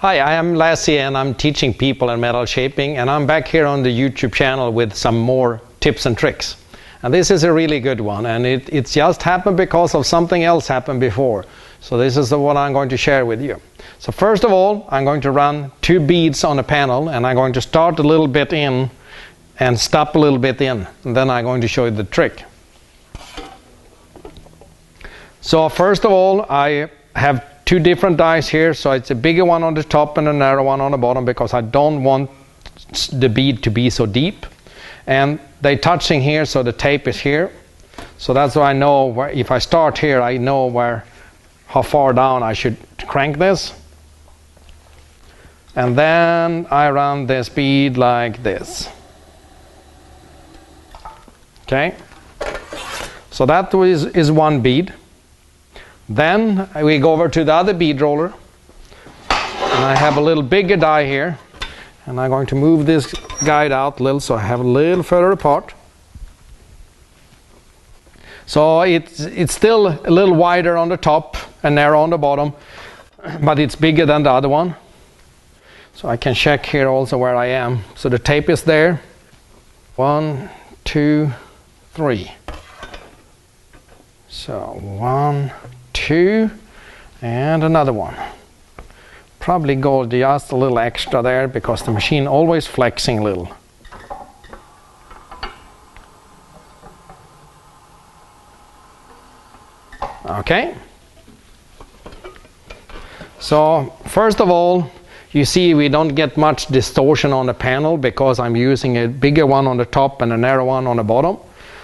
Hi, I am Lazze and I'm teaching people in metal shaping, and I'm back here on the YouTube channel with some more tips and tricks. And this is a really good one, and it just happened because of something else happened before. So this is what I'm going to share with you. So first of all, I'm going to run 2 beads on a panel, and I'm going to start a little bit in and stop a little bit in, and then I'm going to show you the trick. So first of all, I have 2 different dies here, so it's a bigger one on the top and a narrow one on the bottom because I don't want the bead to be so deep. And they're touching here, so the tape is here. So that's why I know where, if I start here, I know how far down I should crank this. And then I run this bead like this. Okay? So that is 1 bead. Then we go over to the other bead roller, and I have a little bigger die here, and I'm going to move this guide out a little so I have a little further apart. So it's still a little wider on the top and narrow on the bottom, but it's bigger than the other one. So I can check here also where I am. So the tape is there. 1, 2, 3. So 1, 2, and another one. Probably go just a little extra there because the machine always flexing a little. Okay. So first of all, you see we don't get much distortion on the panel because I'm using a bigger one on the top and a narrow one on the bottom.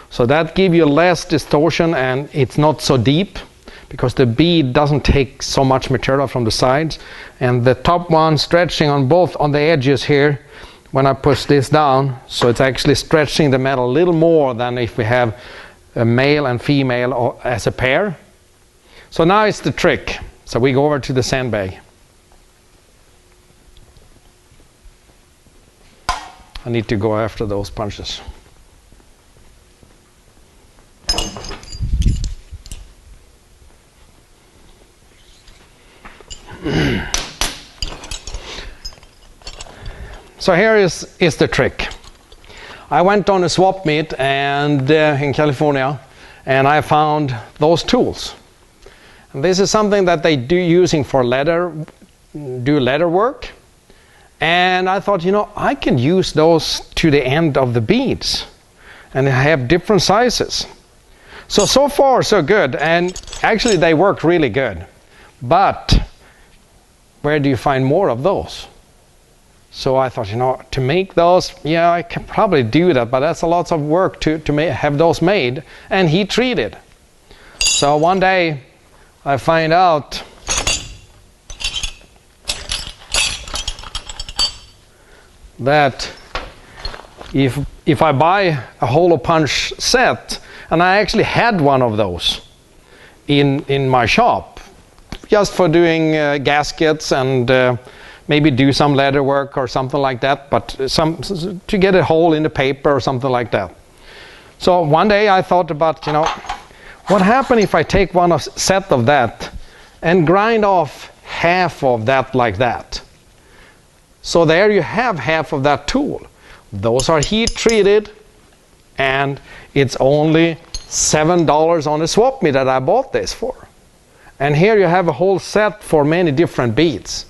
So that gives you less distortion, and it's not so deep, because the bead doesn't take so much material from the sides, and the top one stretching on both on the edges here when I push this down, so it's actually stretching the metal a little more than if we have a male and female as a pair. So now it's the trick. So we go over to the sandbag. I need to go after those punches. So here is the trick. I went on a swap meet and in California, and I found those tools. And this is something that they do using for leather work. And I thought, I can use those to the end of the beads, and they have different sizes. So far so good, and actually they work really good. But where do you find more of those? So I thought, to make those, yeah, I can probably do that, but that's a lot of work to have those made and heat treated. So one day I find out that if I buy a hollow punch set, and I actually had one of those in my shop, just for doing gaskets and maybe do some leather work or something like that, but to get a hole in the paper or something like that. So one day I thought about, what happens if I take one set of that and grind off half of that like that? So there you have half of that tool. Those are heat treated, and it's only $7 on the swap meet that I bought this for. And here you have a whole set for many different beads.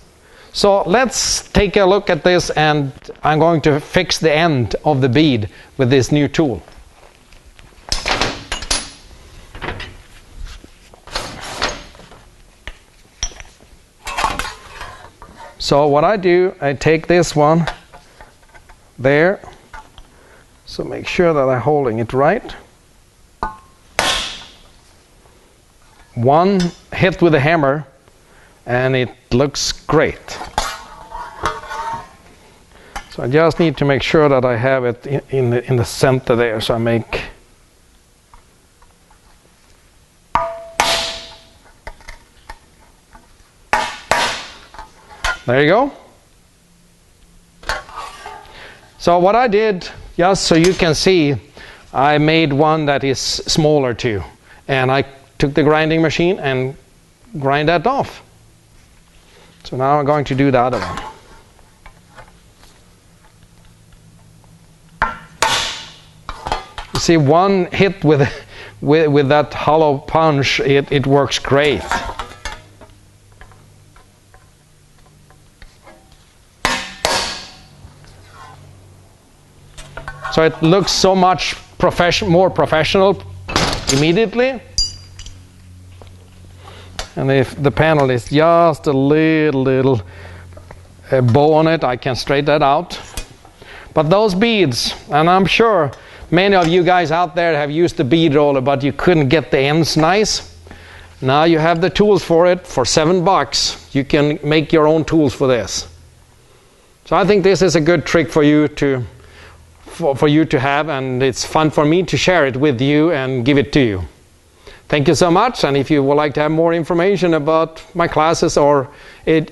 So let's take a look at this, and I'm going to fix the end of the bead with this new tool. So what I do, I take this one there, so make sure that I'm holding it right. One hit with a hammer, and it looks great. So I just need to make sure that I have it in the center there, so I make there you go. So what I did, just so you can see, I made one that is smaller too, and I took the grinding machine and grind that off. So now I'm going to do the other one. You see, one hit with that hollow punch, it works great. So it looks so much more professional immediately. And if the panel is just a little bow on it, I can straighten that out. But those beads, and I'm sure many of you guys out there have used the bead roller, but you couldn't get the ends nice. Now you have the tools for it. For $7, you can make your own tools for this. So I think this is a good trick for you to have, and it's fun for me to share it with you and give it to you. Thank you so much, and if you would like to have more information about my classes or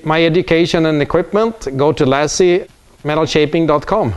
my education and equipment, go to lazzemetalshaping.com.